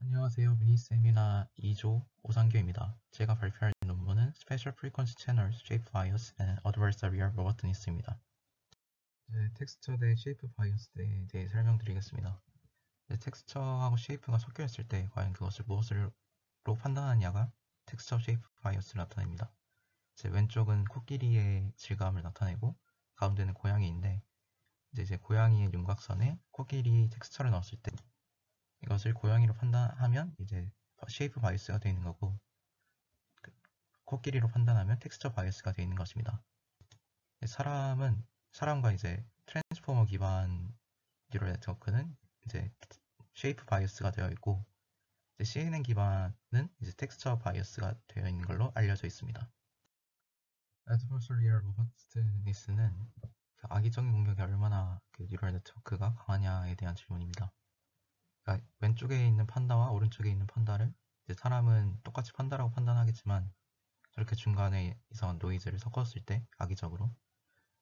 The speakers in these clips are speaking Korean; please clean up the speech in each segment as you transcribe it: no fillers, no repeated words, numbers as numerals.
안녕하세요. 미니세미나 2조 오상규입니다. 제가 발표할 논문은 Special Frequency Channels, Shape Bias and Adversarial Robustness입니다. 텍스처 대 쉐이프 바이어스에 대해 설명드리겠습니다. 텍스처하고 쉐이프가 섞여 있을 때 과연 그것을 무엇으로 판단하느냐가 텍스처 쉐이프 바이어스를 나타냅니다. 왼쪽은 코끼리의 질감을 나타내고 가운데는 고양이인데 이제 고양이의 윤곽선에 코끼리 텍스처를 넣었을 때 이것을 고양이로 판단하면 이제 쉐이프 바이어스가 되어 있는 거고 코끼리로 판단하면 텍스처 바이어스가 되어 있는 것입니다. 사람과 이제 트랜스포머 기반 뉴럴 네트워크는 이제 쉐이프 바이어스가 되어 있고 CNN 기반은 이제 텍스처 바이어스가 되어 있는 걸로 알려져 있습니다. Adversarial Robustness는 악의적인 공격이 얼마나 뉴럴 네트워크가 강하냐에 대한 질문입니다. 그러니까 왼쪽에 있는 판다와 오른쪽에 있는 판다를 이제 사람은 똑같이 판다라고 판단하겠지만 저렇게 중간에 이상한 노이즈를 섞었을 때 악의적으로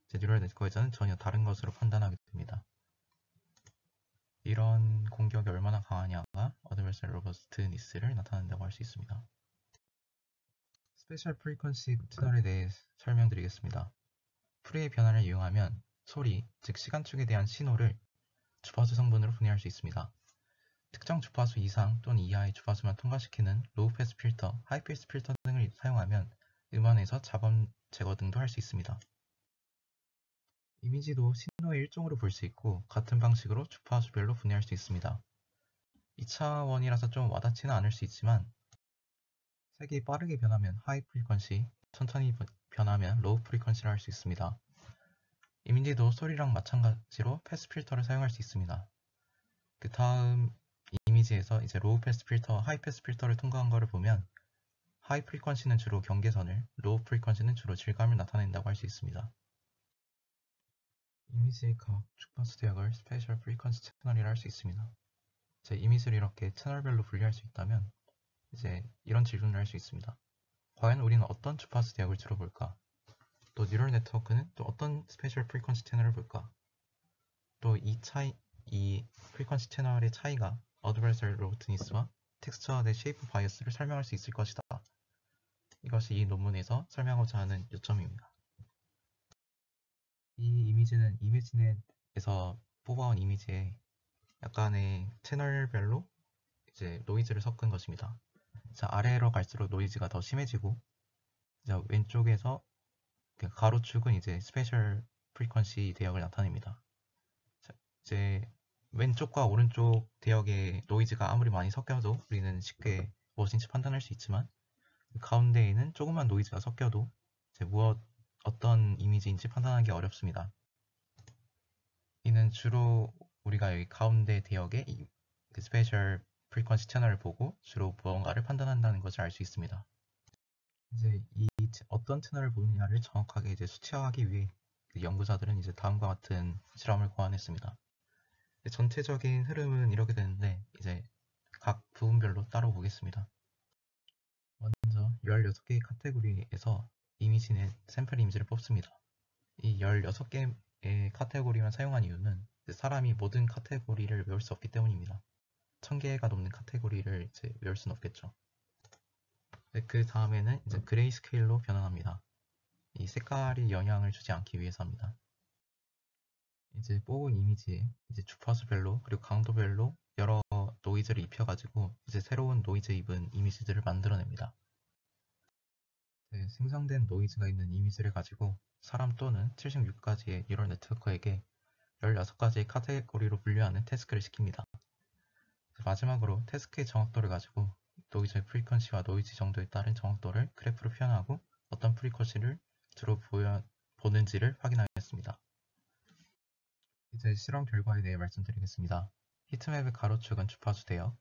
이제 뉴럴 네트워크에서는 전혀 다른 것으로 판단하게 됩니다. 이런 공격이 얼마나 강하냐가 Adversarial Robustness를 나타낸다고 할 수 있습니다. 스페셜 프리퀀시 채널에 대해 설명드리겠습니다. 프리의 변화를 이용하면 소리, 즉 시간축에 대한 신호를 주파수 성분으로 분해할 수 있습니다. 특정 주파수 이상 또는 이하의 주파수만 통과시키는 로우 패스 필터, 하이 패스 필터 등을 사용하면 음원에서 잡음 제거 등도 할 수 있습니다. 이미지도 신호의 일종으로 볼 수 있고 같은 방식으로 주파수별로 분해할 수 있습니다. 2차원이라서 좀 와닿지는 않을 수 있지만 색이 빠르게 변하면 하이 프리퀀시, 천천히 변하면 로우 프리퀀시를 할 수 있습니다. 이미지도 소리랑 마찬가지로 패스 필터를 사용할 수 있습니다. 그 다음 이미지에서 이제 로우 패스 필터, 하이 패스 필터를 통과한 거를 보면 하이 프리퀀시는 주로 경계선을, 로우 프리퀀시는 주로 질감을 나타낸다고 할 수 있습니다. 이미지의 각 주파수 대역을 스페셜 프리퀀시 채널이라 할 수 있습니다. 이미지를 이렇게 채널별로 분리할 수 있다면 이제 이런 질문을 할 수 있습니다. 과연 우리는 어떤 주파수 대역을 주로 볼까? 또 뉴럴 네트워크는 또 어떤 스페셜 프리퀀시 채널을 볼까? 또 이 프리퀀시 채널의 차이가 어드버서리 로보트니스와 텍스처 대 쉐이프 바이어스를 설명할 수 있을 것이다. 이것이 이 논문에서 설명하고자 하는 요점입니다. 이 이미지는 이미지넷에서 뽑아온 이미지에 약간의 채널별로 이제 노이즈를 섞은 것입니다. 아래로 갈수록 노이즈가 더 심해지고 왼쪽에서 가로축은 이제 스페셜 프리퀀시 대역을 나타냅니다. 이제 왼쪽과 오른쪽 대역의 노이즈가 아무리 많이 섞여도 우리는 쉽게 무엇인지 판단할 수 있지만 가운데에는 조금만 노이즈가 섞여도 어떤 이미지인지 판단하기 어렵습니다. 이는 주로 우리가 여기 가운데 대역의 스페셜 프리퀀시 채널을 보고 주로 무언가를 판단한다는 것을 알 수 있습니다. 이제 어떤 채널을 보느냐를 정확하게 이제 수치화하기 위해 연구자들은 이제 다음과 같은 실험을 고안했습니다. 전체적인 흐름은 이렇게 되는데 이제 각 부분별로 따로 보겠습니다. 먼저 16개의 카테고리에서 이미지의 샘플 이미지를 뽑습니다. 이 16개의 카테고리만 사용한 이유는 사람이 모든 카테고리를 외울 수 없기 때문입니다. 1000개가 넘는 카테고리를 이제 외울 수는 없겠죠. 그 다음에는 이제 그레이 스케일로 변환합니다. 이 색깔이 영향을 주지 않기 위해서입니다. 이제 뽑은 이미지에 이제 주파수별로 그리고 강도별로 여러 노이즈를 입혀가지고 이제 새로운 노이즈 입은 이미지들을 만들어냅니다. 생성된 노이즈가 있는 이미지를 가지고 사람 또는 76가지의 뉴럴 네트워크에게 16가지의 카테고리로 분류하는 태스크를 시킵니다. 마지막으로 태스크의 정확도를 가지고 노이즈의 프리퀀시와 노이즈 정도에 따른 정확도를 그래프로 표현하고 어떤 프리퀀시를 주로 보는지를 확인하겠습니다. 이제 실험 결과에 대해 말씀드리겠습니다. 히트맵의 가로축은 주파수 대역,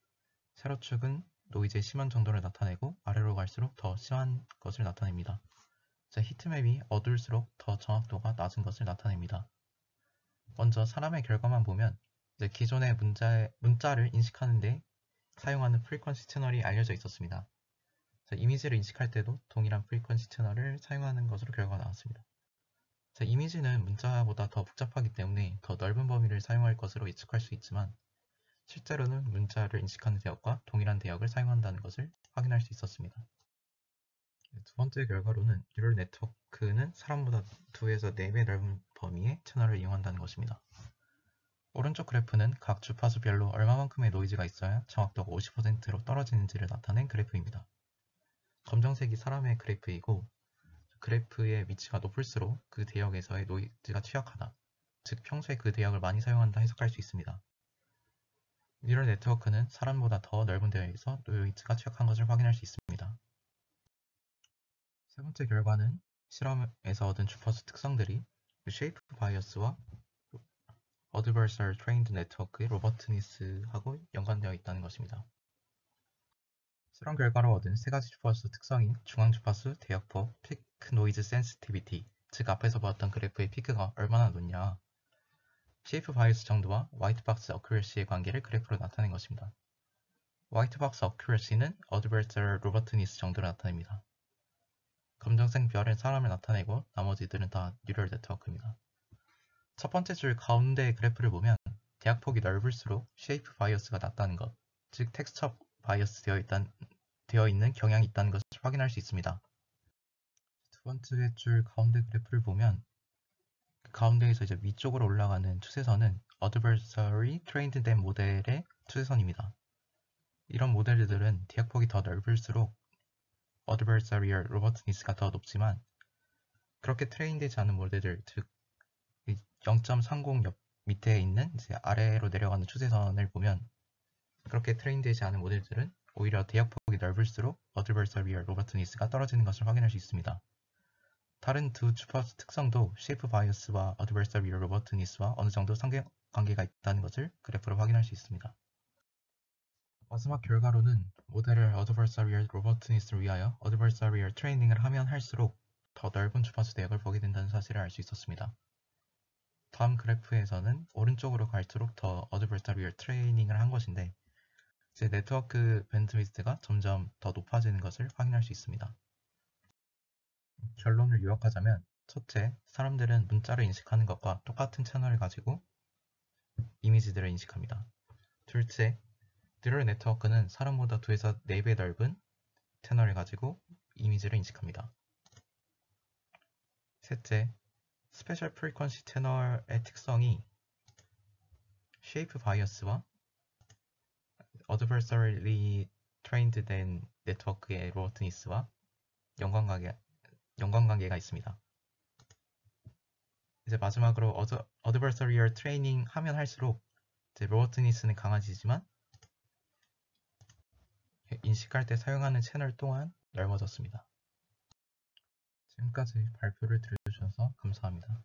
세로축은 노이즈의 심한 정도를 나타내고 아래로 갈수록 더 심한 것을 나타냅니다. 히트맵이 어두울수록 더 정확도가 낮은 것을 나타냅니다. 먼저 사람의 결과만 보면 기존의 문자를 인식하는 데 사용하는 프리퀀시 채널이 알려져 있었습니다. 이미지를 인식할 때도 동일한 프리퀀시 채널을 사용하는 것으로 결과가 나왔습니다. 이미지는 문자보다 더 복잡하기 때문에 더 넓은 범위를 사용할 것으로 예측할 수 있지만 실제로는 문자를 인식하는 대역과 동일한 대역을 사용한다는 것을 확인할 수 있었습니다. 두 번째 결과로는 뉴럴 네트워크는 사람보다 2에서 4배 넓은 범위의 채널을 이용한다는 것입니다. 오른쪽 그래프는 각 주파수별로 얼마만큼의 노이즈가 있어야 정확도가 50%로 떨어지는지를 나타낸 그래프입니다. 검정색이 사람의 그래프이고 그래프의 위치가 높을수록 그 대역에서의 노이즈가 취약하다, 즉 평소에 그 대역을 많이 사용한다 해석할 수 있습니다. 뉴럴 네트워크는 사람보다 더 넓은 대역에서 노이즈가 취약한 것을 확인할 수 있습니다. 세 번째 결과는 실험에서 얻은 주파수 특성들이 쉐이프 바이어스와 어드버서럴 트레인드 네트워크의 로버트니스하고 연관되어 있다는 것입니다. 실험 결과로 얻은 세 가지 주파수 특성인 중앙 주파수, 대역폭, 피크 노이즈 센시티비티, 즉 앞에서 보았던 그래프의 피크가 얼마나 높냐, 쉐이프 바이어스 정도와 화이트박스 어큐러시의 관계를 그래프로 나타낸 것입니다. 화이트박스 어큐러시는 어드버서럴 로버트니스 정도를 나타냅니다. 검정색 별은 사람을 나타내고 나머지들은 다 뉴럴 네트워크입니다. 첫 번째 줄 가운데 그래프를 보면 대역폭이 넓을수록 쉐이프 바이어스가 낮다는 것, 즉 텍스처 바이어스 되어 있는 경향이 있다는 것을 확인할 수 있습니다. 두 번째 줄 가운데 그래프를 보면 그 가운데에서 이제 위쪽으로 올라가는 추세선은 Adversary Trained 된 모델의 추세선입니다. 이런 모델들은 대역폭이 더 넓을수록 Adversarial Robustness가 더 높지만 그렇게 트레인되지 않은 모델들, 즉 0.30 옆 밑에 있는 이제 아래로 내려가는 추세선을 보면 그렇게 트레인되지 않은 모델들은 오히려 대역폭이 넓을수록 Adversarial Robustness가 떨어지는 것을 확인할 수 있습니다. 다른 두 주파수 특성도 쉐이프 바이어스와 Adversarial Robustness와 어느 정도 상관관계가 있다는 것을 그래프로 확인할 수 있습니다. 마지막 결과로는 모델을 Adversarial Robustness를 위하여 Adversarial 트레이닝을 하면 할수록 더 넓은 주파수 대역을 보게 된다는 사실을 알 수 있었습니다. 다음 그래프에서는 오른쪽으로 갈수록 더 Adversarial 트레이닝을 한 것인데 제 네트워크 밴드위드가 점점 더 높아지는 것을 확인할 수 있습니다. 결론을 요약하자면 첫째, 사람들은 문자를 인식하는 것과 똑같은 채널을 가지고 이미지들을 인식합니다. 둘째, 뉴럴 네트워크는 사람보다 2에서 4배 넓은 채널을 가지고 이미지를 인식합니다. 셋째, 스페셜 프리퀀시 채널의 특성이 쉐이프 바이어스와 어드버서럴리 트레인드 된 네트워크의 로버트니스와 연관관계가 있습니다. 이제 마지막으로 어드버서리얼 트레이닝 하면 할수록 이제 로버트니스는 강해지지만 인식할 때 사용하는 채널 또한 넓어졌습니다. 지금까지 발표를 들어주셔서 감사합니다.